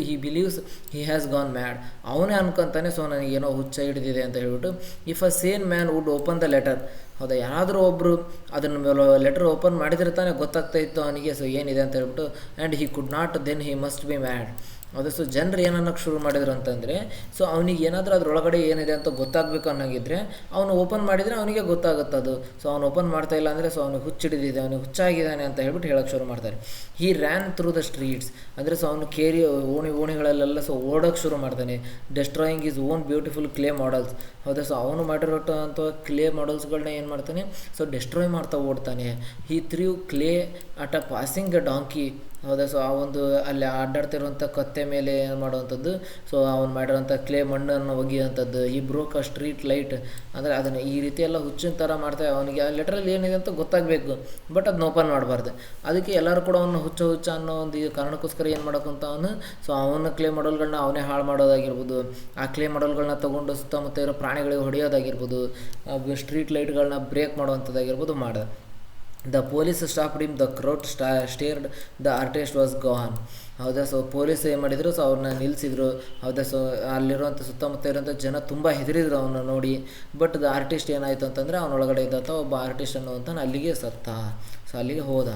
he believes he has gone mad. ಅವನೇ ಅನ್ಕೊಂತಾನೆ, ಸೊ ನನಗೇನೋ ಹುಚ್ಚ ಹಿಡಿದಿದೆ ಅಂತ ಹೇಳ್ಬಿಟ್ಟು. If a sane man would open the letter. ಹೌದಾ, ಯಾರಾದರೂ ಒಬ್ಬರು ಅದನ್ನು ಲೆಟರ್ ಓಪನ್ ಮಾಡಿದರೆ ತಾನೇ ಗೊತ್ತಾಗ್ತಾ ಇತ್ತು ಅವನಿಗೆ ಸೊ ಏನಿದೆ ಅಂತ ಹೇಳ್ಬಿಟ್ಟು. And he could not, then he must be mad. ಹೌದಾ, ಸೊ ಜನರು ಏನನ್ನೋಕ್ಕೆ ಶುರು ಮಾಡಿದ್ರು ಅಂತಂದರೆ, ಸೊ ಅವನಿಗೆ ಏನಾದರೂ ಅದರೊಳಗಡೆ ಏನಿದೆ ಅಂತ ಗೊತ್ತಾಗಬೇಕು ಅನ್ನೋಂಗಿದ್ರೆ ಅವನು ಓಪನ್ ಮಾಡಿದರೆ ಅವನಿಗೆ ಗೊತ್ತಾಗುತ್ತೆ ಅದು. ಸೊ ಅವನು ಓಪನ್ ಮಾಡ್ತಾ ಇಲ್ಲ ಅಂದರೆ ಸೊ ಅವನಿಗೆ ಹುಚ್ಚಿಡಿದಿದೆ, ಅವನಿಗೆ ಹುಚ್ಚಾಗಿದ್ದಾನೆ ಅಂತ ಹೇಳ್ಬಿಟ್ಟು ಹೇಳೋಕ್ಕೆ ಶುರು ಮಾಡ್ತಾರೆ. He ran through the streets. ಅಂದರೆ ಸೊ ಅವನು ಓಣಿಗಳಲ್ಲೆಲ್ಲ ಸೊ ಓಡೋಕ್ಕೆ ಶುರು ಮಾಡ್ತಾನೆ. Destroying his own beautiful clay models. ಹೌದಾ, ಸೊ ಅವನು ಮಾಡಿರೋಂಥ ಕ್ಲೇ ಮಾಡೆಲ್ಸ್ಗಳನ್ನ ಏನು ಮಾಡ್ತಾನೆ, ಸೊ ಡೆಸ್ಟ್ರಾಯ್ ಮಾಡ್ತಾ ಓಡ್ತಾನೆ. He threw clay at a passing ಅ ಡಾಂಕಿ. ಹೌದಾ, ಸೊ ಆ ಒಂದು ಅಲ್ಲಿ ಅಡ್ಡಾಡ್ತಿರುವಂಥ ಕತ್ತೆ ಮೇಲೆ ಏನು ಮಾಡುವಂಥದ್ದು, ಸೊ ಅವ್ನು ಮಾಡಿರೋಂಥ ಕ್ಲೇ ಮಣ್ಣನ್ನು ಒಗೆಯುವಂಥದ್ದು. ಈ ಬ್ರೋಕ್ ಅ ಸ್ಟ್ರೀಟ್ ಲೈಟ್. ಅಂದರೆ ಅದನ್ನು ಈ ರೀತಿ ಎಲ್ಲ ಹುಚ್ಚಿನ ಥರ ಮಾಡ್ತಾ ಅವನಿಗೆ ಆ ಲೆಟ್ರಲ್ಲಿ ಏನಿದೆ ಅಂತ ಗೊತ್ತಾಗಬೇಕು, ಬಟ್ ಅದನ್ನ ಓಪನ್ ಮಾಡಬಾರ್ದು. ಅದಕ್ಕೆ ಎಲ್ಲರೂ ಕೂಡ ಅವನು ಹುಚ್ಚ ಅನ್ನೋ ಒಂದು ಕಾರಣಕ್ಕೋಸ್ಕರ ಏನು ಮಾಡೋಕ್ಕಂತ ಅವನು, ಸೊ ಅವನ ಕ್ಲೇ ಮಾಡಲ್ಗಳನ್ನ ಅವನೇ ಹಾಳು ಮಾಡೋದಾಗಿರ್ಬೋದು, ಆ ಕ್ಲೇ ಮಾಡಲ್ಗಳನ್ನ ತೊಗೊಂಡು ಸುತ್ತಮುತ್ತ ಇರೋ ಪ್ರಾಣಿಗಳಿಗೆ ಹೊಡೆಯೋದಾಗಿರ್ಬೋದು, ಸ್ಟ್ರೀಟ್ ಲೈಟ್ಗಳನ್ನ ಬ್ರೇಕ್ ಮಾಡುವಂಥದ್ದಾಗಿರ್ಬೋದು ಮಾಡಿದ. The police stopped him, the crowd stared, the artist was gone. ಹೌದಾ, ಸೊ ಪೊಲೀಸ್ ಏನು ಮಾಡಿದರು, ಸೊ ಅವ್ರನ್ನ ನಿಲ್ಲಿಸಿದ್ರು. ಹೌದಾ, ಸೊ ಅಲ್ಲಿರುವಂಥ ಸುತ್ತಮುತ್ತ ಇರೋಂಥ ಜನ ತುಂಬ ಹೆದರಿದ್ರು ಅವನ್ನ ನೋಡಿ. ಬಟ್ ದ ಆರ್ಟಿಸ್ಟ್ ಏನಾಯಿತು ಅಂತಂದರೆ ಅವನೊಳಗಡೆ ಇದ್ದಂಥ ಒಬ್ಬ ಆರ್ಟಿಸ್ಟ್ ಅನ್ನುವಂಥ ಅಲ್ಲಿಗೆ ಸತ್ತ. ಸೊ ಅಲ್ಲಿಗೆ ಹೋದ.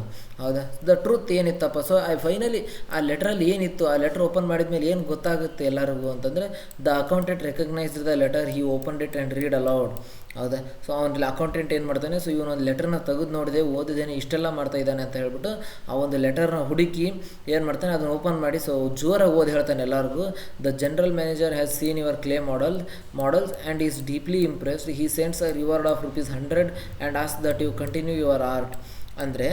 ಹೌದಾ, ದ ಟ್ರೂತ್ ಏನಿತ್ತಪ್ಪ, ಸೊ ಫೈನಲಿ ಆ ಲೆಟ್ರಲ್ಲಿ ಏನಿತ್ತು, ಆ ಲೆಟ್ರ್ ಓಪನ್ ಮಾಡಿದ ಮೇಲೆ ಏನು ಗೊತ್ತಾಗುತ್ತೆ ಎಲ್ಲರಿಗೂ ಅಂತಂದರೆ, the accountant recognised the letter, he opened it and read aloud. ಹೌದಾ, ಸೊ ಅವನ ಅಕೌಂಟೆಂಟ್ ಏನು ಮಾಡ್ತಾನೆ, ಸೊ ಇವನೊಂದು ಲೆಟರ್ನ ತೆಗೆದು ನೋಡಿದೆ, ಓದಿದ್ದೇನೆ, ಇಷ್ಟೆಲ್ಲ ಮಾಡ್ತಾ ಇದ್ದಾನೆ ಅಂತ ಹೇಳ್ಬಿಟ್ಟು ಆ ಒಂದು ಲೆಟರ್ನ ಹುಡುಕಿ ಏನು ಮಾಡ್ತಾನೆ, ಅದನ್ನು ಓಪನ್ ಮಾಡಿ ಸೊ ಜೋರಾಗಿ ಓದಿ ಹೇಳ್ತಾನೆ ಎಲ್ಲರಿಗೂ. The general manager has seen your clay models and is deeply impressed. He sends a reward of ₹100 and ask that you continue your art. ಅಂದರೆ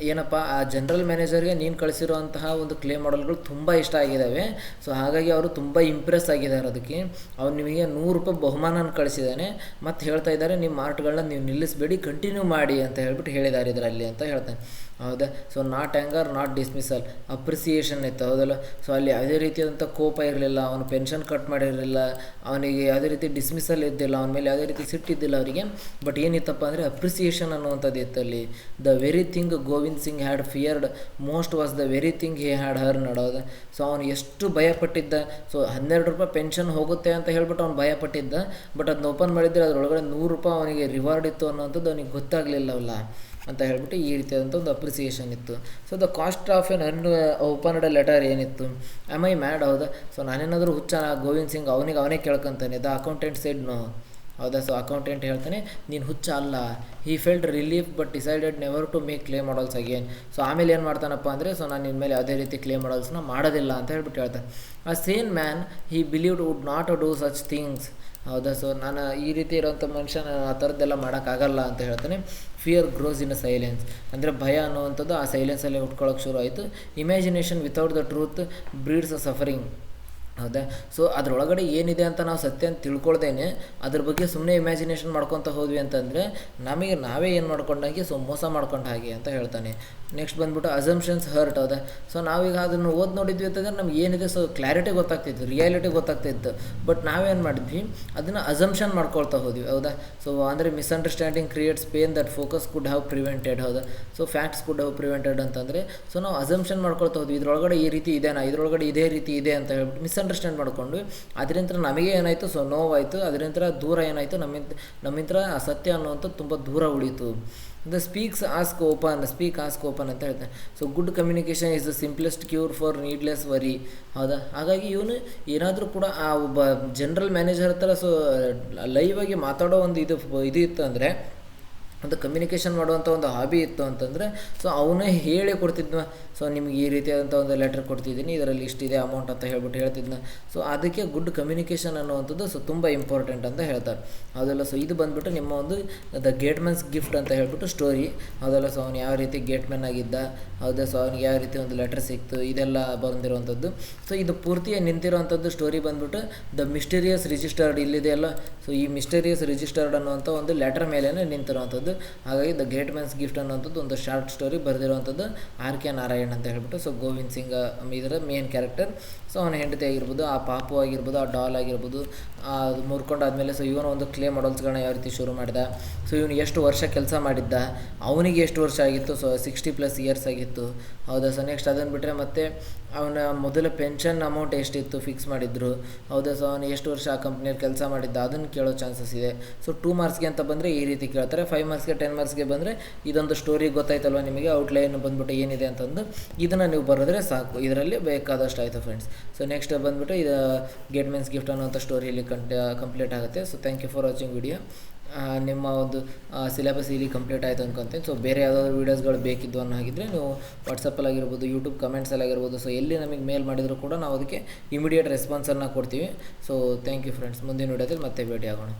ಏನಪ್ಪ, ಆ ಜನರಲ್ ಮ್ಯಾನೇಜರ್ಗೆ ನೀನು ಕಳಿಸಿರುವಂತಹ ಒಂದು ಕ್ಲೇ ಮಾಡೆಲ್ಗಳು ತುಂಬ ಇಷ್ಟ ಆಗಿದ್ದಾವೆ. ಸೊ ಹಾಗಾಗಿ ಅವರು ತುಂಬ ಇಂಪ್ರೆಸ್ ಆಗಿದ್ದಾರೆ. ಅದಕ್ಕೆ ಅವ್ರು ನಿಮಗೆ ₹100 ಬಹುಮಾನ ಕಳಿಸಿದ್ದಾನೆ. ಮತ್ತು ಹೇಳ್ತಾ ಇದ್ದಾರೆ, ನಿಮ್ಮ ಆರ್ಟ್ಗಳನ್ನ ನೀವು ನಿಲ್ಲಿಸಬೇಡಿ, ಕಂಟಿನ್ಯೂ ಮಾಡಿ ಅಂತ ಹೇಳ್ಬಿಟ್ಟು ಹೇಳಿದ್ದಾರೆ ಇದರಲ್ಲಿ ಅಂತ ಹೇಳ್ತಾನೆ. ಹೌದಾ, so not anger, not dismissal, appreciation ಇತ್ತು. ಹೌದಲ್ಲ, ಸೊ ಅಲ್ಲಿ ಯಾವುದೇ ರೀತಿಯಾದಂಥ ಕೋಪ ಇರಲಿಲ್ಲ, ಅವನು ಪೆನ್ಷನ್ ಕಟ್ ಮಾಡಿರಲಿಲ್ಲ, ಅವನಿಗೆ ಯಾವುದೇ ರೀತಿ ಡಿಸ್ಮಿಸಲ್ ಇದ್ದಿಲ್ಲ, ಅವನ ಮೇಲೆ ಯಾವುದೇ ರೀತಿ ಸಿಟ್ಟಿದ್ದಿಲ್ಲ ಅವರಿಗೆ. ಬಟ್ ಏನಿತ್ತಪ್ಪ ಅಂದರೆ ಅಪ್ರಿಸಿಯೇಷನ್ ಅನ್ನುವಂಥದ್ದು ಇತ್ತು ಅಲ್ಲಿ. The very thing Govind Singh had feared most was the very thing he had her ನಡೋದು. ಸೊ ಅವನು ಎಷ್ಟು ಭಯಪಟ್ಟಿದ್ದ, ಸೊ ₹12 ಪೆನ್ಷನ್ ಹೋಗುತ್ತೆ ಅಂತ ಹೇಳ್ಬಿಟ್ಟು ಅವ್ನು ಭಯಪಟ್ಟಿದ್ದ. ಬಟ್ ಅದನ್ನ ಓಪನ್ ಮಾಡಿದರೆ ಅದರೊಳಗಡೆ ₹100 ಅವನಿಗೆ ರಿವಾರ್ಡ್ ಇತ್ತು ಅನ್ನೋಂಥದ್ದು ಅವನಿಗೆ ಗೊತ್ತಾಗಲಿಲ್ಲವಲ್ಲ ಅಂತ ಹೇಳ್ಬಿಟ್ಟು ಈ ರೀತಿಯಾದಂಥ ಒಂದು ಅಪ್ರಿಸಿಯೇಷನ್ ಇತ್ತು. So the cost of an opened letter ಏನಿತ್ತು, ಆಮ್ ಐ ಮ್ಯಾಡ್. ಹೌದಾ, ಸೊ ನಾನೇನಾದರೂ ಹುಚ್ಚ ಗೋವಿಂದ್ ಸಿಂಗ್ ಅವನೇ ಕೇಳ್ಕೊತಾನೆ. The accountant said no. ಹೌದಾ, ಸೊ ಅಕೌಂಟೆಂಟ್ ಹೇಳ್ತಾನೆ, ನೀನು ಹುಚ್ಚ ಅಲ್ಲ. He felt relief but decided never to make clay models again. So ಆಮೇಲೆ ಏನು ಮಾಡ್ತಾನಪ್ಪ ಅಂದರೆ, ಸೊ ನಾನು ಇನ್ಮೇಲೆ ಯಾವುದೇ ರೀತಿ ಕ್ಲೇ ಮಾಡಲ್ಸ್ನ ಮಾಡೋದಿಲ್ಲ ಅಂತ ಹೇಳ್ಬಿಟ್ಟು ಹೇಳ್ತಾನೆ. ಆ same man he believed would not do such things. ಹೌದಾ, ಸೊ ನಾನು ಈ ರೀತಿ ಇರೋಂಥ ಮನುಷ್ಯ, ನಾನು ಆ ಥರದ್ದೆಲ್ಲ ಮಾಡೋಕ್ಕಾಗಲ್ಲ ಅಂತ ಹೇಳ್ತಾನೆ. ಫಿಯರ್ ಗ್ರೋಸ್ ಇನ್ ಅ ಸೈಲೆನ್ಸ್. ಅಂದರೆ ಭಯ ಅನ್ನುವಂಥದ್ದು ಆ ಸೈಲೆನ್ಸಲ್ಲಿ ಹುಟ್ಕೊಳ್ಳೋಕೆ ಶುರು ಆಯಿತು. Imagination without the truth breeds a suffering. ಹೌದಾ. ಸೊ ಅದರೊಳಗಡೆ ಏನಿದೆ ಅಂತ ನಾವು ಸತ್ಯ ಅಂತ ತಿಳ್ಕೊಳ್ದೇನೆ ಅದ್ರ ಬಗ್ಗೆ ಸುಮ್ಮನೆ ಇಮ್ಯಾಜಿನೇಷನ್ ಮಾಡ್ಕೊತ ಹೋದ್ವಿ ಅಂತಂದರೆ ನಮಗೆ ನಾವೇ ಏನು ಮಾಡ್ಕೊಂಡಾಗೆ ಸೊ ಮೋಸ ಮಾಡ್ಕೊಂಡ ಹಾಗೆ ಅಂತ ಹೇಳ್ತಾನೆ. ನೆಕ್ಸ್ಟ್ ಬಂದ್ಬಿಟ್ಟು ಅಸಂಪ್ಷನ್ಸ್ ಹರ್ಟ್. ಹೌದಾ. ಸೊ ನಾವೀಗ ಅದನ್ನು ಓದಿ ನೋಡಿದ್ವಿ ಅಂತಂದರೆ ನಮ್ಗೆ ಏನಿದೆ ಸೊ ಕ್ಲಾರಿಟಿ ಗೊತ್ತಾಗ್ತಿತ್ತು, ರಿಯಾಲಿಟಿ ಗೊತ್ತಾಗ್ತಿತ್ತು. ಬಟ್ ನಾವೇನು ಮಾಡಿದ್ವಿ ಅದನ್ನು ಅಸಂಪ್ಷನ್ ಮಾಡ್ಕೊಳ್ತಾ ಹೋದ್ವಿ. ಹೌದಾ. ಸೊ ಅಂದರೆ misunderstanding creates pain that focus could have prevented. ಹೌದಾ. So facts could have prevented ಅಂತಂದರೆ ಸೊ ನಾವು ಅಸಂಪ್ಷನ್ ಮಾಡ್ಕೊಳ್ತಾ ಹೋದ್ವಿ, ಇದ್ರೊಳಗಡೆ ಈ ರೀತಿ ಇದೆನಾ, ಇದ್ರೊಳಗಡೆ ಇದೇ ರೀತಿ ಇದೆ ಅಂತ ಹೇಳ್ಬಿಟ್ಟು ಮಿಸ್ಅಂಡರ್ಸ್ಟ್ಯಾಂಡ್ ಮಾಡಿಕೊಂಡು ಅದರಿಂದ ನಮಗೆ ಏನಾಯಿತು ಸೊ ನೋವಾಯಿತು, ಅದರಿಂದ ದೂರ ಏನಾಯಿತು ನಮ್ಮಿಂದ ಆ ಸತ್ಯ ಅನ್ನುವಂಥದ್ದು ತುಂಬ ದೂರ ಉಳೀತು. ಸ್ಪೀಕ್ ಆಸ್ಕ್ ಓಪನ್ ಅಂತ ಹೇಳ್ತಾನೆ. So good communication is the simplest cure for needless worry. ಹೌದಾ. ಹಾಗಾಗಿ ಇವನು ಏನಾದರೂ ಕೂಡ ಆ ಒಬ್ಬ ಜನರಲ್ ಮ್ಯಾನೇಜರ್ ಹತ್ರ ಸೊ ಲೈವ್ ಆಗಿ ಮಾತಾಡೋ ಒಂದು ಇದು ಇತ್ತು ಅಂದರೆ, ಒಂದು ಕಮ್ಯುನಿಕೇಷನ್ ಮಾಡುವಂಥ ಒಂದು ಹಾಬಿ ಇತ್ತು ಅಂತಂದರೆ ಸೊ ಅವನೇ ಹೇಳಿ ಕೊಡ್ತಿದ್ನ. ಸೊ ನಿಮ್ಗೆ ಈ ರೀತಿಯಾದಂಥ ಒಂದು ಲೆಟರ್ ಕೊಡ್ತಿದ್ದೀನಿ, ಇದರಲ್ಲಿ ಇಷ್ಟಿದೆ ಅಮೌಂಟ್ ಅಂತ ಹೇಳ್ಬಿಟ್ಟು ಹೇಳ್ತಿದ್ನ. ಸೊ ಅದಕ್ಕೆ ಗುಡ್ ಕಮ್ಯುನಿಕೇಷನ್ ಅನ್ನುವಂಥದ್ದು ಸೊ ತುಂಬ ಇಂಪಾರ್ಟೆಂಟ್ ಅಂತ ಹೇಳ್ತಾರೆ. ಹೌದಲ್ಲ. ಸೊ ಇದು ಬಂದುಬಿಟ್ಟು ನಿಮ್ಮ ಒಂದು ದ ಗೇಟ್ಮನ್ಸ್ ಗಿಫ್ಟ್ ಅಂತ ಹೇಳ್ಬಿಟ್ಟು ಸ್ಟೋರಿ. ಹೌದಲ್ಲ. ಸೊ ಅವನು ಯಾವ ರೀತಿ ಗೇಟ್ಮನ್ ಆಗಿದ್ದ. ಹೌದಾ. ಸೊ ಅವನಿಗೆ ಯಾವ ರೀತಿ ಒಂದು ಲೆಟರ್ ಸಿಕ್ತು, ಇದೆಲ್ಲ ಬಂದಿರುವಂಥದ್ದು. ಸೊ ಇದು ಪೂರ್ತಿಯಾಗಿ ನಿಂತಿರುವಂಥದ್ದು ಸ್ಟೋರಿ ಬಂದುಬಿಟ್ಟು ದ ಮಿಸ್ಟೀರಿಯಸ್ ರಿಜಿಸ್ಟರ್ಡ್ ಇಲ್ಲಿದೆ ಅಲ್ಲ. ಸೊ ಈ ಮಿಸ್ಟೀರಿಯಸ್ ರಿಜಿಸ್ಟರ್ಡ್ ಅನ್ನುವಂಥ ಒಂದು ಲೆಟರ್ ಮೇಲೇ ನಿಂತಿರುವಂಥದ್ದು. ಹಾಗಾಗಿ ದ ಗೇಟ್ಮನ್ಸ್ ಗಿಫ್ಟ್ ಅನ್ನೋಂಥದ್ದು ಒಂದು ಶಾರ್ಟ್ ಸ್ಟೋರಿ ಬರೆದಿರುವಂಥದ್ದು R.K. ನಾರಾಯಣ್ ಅಂತ ಹೇಳ್ಬಿಟ್ಟು. ಸೊ ಗೋವಿಂದ್ ಸಿಂಗ್ ಇದರ ಮೇನ್ ಕ್ಯಾರೆಕ್ಟರ್. ಸೊ ಅವನ ಹೆಂಡತಿ ಆಗಿರ್ಬೋದು, ಆ ಪಾಪು ಆಗಿರ್ಬೋದು, ಆ ಡಾಲ್ ಆಗಿರ್ಬೋದು, ಅದು ಮುರ್ಕೊಂಡಾದ್ಮೇಲೆ ಸೊ ಇವನು ಒಂದು ಕ್ಲೇ ಮಾಡಲ್ಸ್ಗಳನ್ನ ಯಾವ ರೀತಿ ಶುರು ಮಾಡಿದ, ಸೊ ಇವನು ಎಷ್ಟು ವರ್ಷ ಕೆಲಸ ಮಾಡಿದ್ದ, ಅವನಿಗೆ ಎಷ್ಟು ವರ್ಷ ಆಗಿತ್ತು, ಸೊ 60+ ಇಯರ್ಸ್ ಆಗಿತ್ತು. ಹೌದಾ. ಸೊ ನೆಕ್ಸ್ಟ್ ಅದನ್ನು ಬಿಟ್ಟರೆ ಮತ್ತೆ ಅವನ ಮೊದಲ ಪೆನ್ಷನ್ ಅಮೌಂಟ್ ಎಷ್ಟಿತ್ತು ಫಿಕ್ಸ್ ಮಾಡಿದ್ರು. ಹೌದಾ. ಸೊ ಅವನು ಎಷ್ಟು ವರ್ಷ ಆ ಕಂಪ್ನಿಯಲ್ಲಿ ಕೆಲಸ ಮಾಡಿದ್ದ ಅದನ್ನು ಕೇಳೋ ಚಾನ್ಸಸ್ ಇದೆ. ಸೊ 2 ಮಾರ್ಕ್ಸ್ಗೆ ಅಂತ ಬಂದರೆ ಈ ರೀತಿ ಕೇಳ್ತಾರೆ, 5 ಮಾರ್ಕ್ಸ್ಗೆ 10 ಮಾರ್ಕ್ಸ್ಗೆ ಬಂದರೆ ಇದೊಂದು ಸ್ಟೋರಿ ಗೊತ್ತಾಯ್ತಲ್ವ ನಿಮಗೆ, ಔಟ್ಲೈನ್ ಬಂದ್ಬಿಟ್ಟು ಏನಿದೆ ಅಂತಂದು ಇದನ್ನು ನೀವು ಬರೆದ್ರೆ ಸಾಕು, ಇದರಲ್ಲಿ ಬೇಕಾದಷ್ಟು ಆಯಿತು ಫ್ರೆಂಡ್ಸ್. ಸೊ ನೆಕ್ಸ್ಟ್ ಬಂದುಬಿಟ್ಟು ಇದು ಗೇಟ್ಮನ್ಸ್ ಗಿಫ್ಟ್ ಅನ್ನೋಂಥ ಸ್ಟೋರಿಯಲ್ಲಿ ಕಂಪ್ಲೀಟ್ ಆಗುತ್ತೆ. So thank you for watching video. ನಿಮ್ಮ ಒಂದು ಸಿಲೆಬಸ್ ಇಲ್ಲಿ ಕಂಪ್ಲೀಟ್ ಆಯಿತು ಅನ್ಕೊತೀನಿ. ಸೊ ಬೇರೆ ಯಾವುದಾದ್ರು ವೀಡಿಯೋಸ್ಗಳು ಬೇಕಿದ್ದು ಅನ್ನೋ ಹಾಗಿದ್ದರೆ ನೀವು ವಾಟ್ಸಪ್ಪಲ್ಲಾಗಿರ್ಬೋದು, ಯೂಟ್ಯೂಬ್ ಕಮೆಂಟ್ಸಲ್ಲಾಗಿರ್ಬೋದು, ಸೊ ಎಲ್ಲಿ ನಮಗೆ ಮೇಲ್ ಮಾಡಿದರೂ ಕೂಡ ನಾವು ಅದಕ್ಕೆ ಇಮಿಡಿಯೇಟ್ ರೆಸ್ಪಾನ್ಸನ್ನು ಕೊಡ್ತೀವಿ. So thank you friends. ಮುಂದಿನ ವೀಡಿಯೋದಲ್ಲಿ ಮತ್ತೆ ಭೇಟಿ ಆಗೋಣ.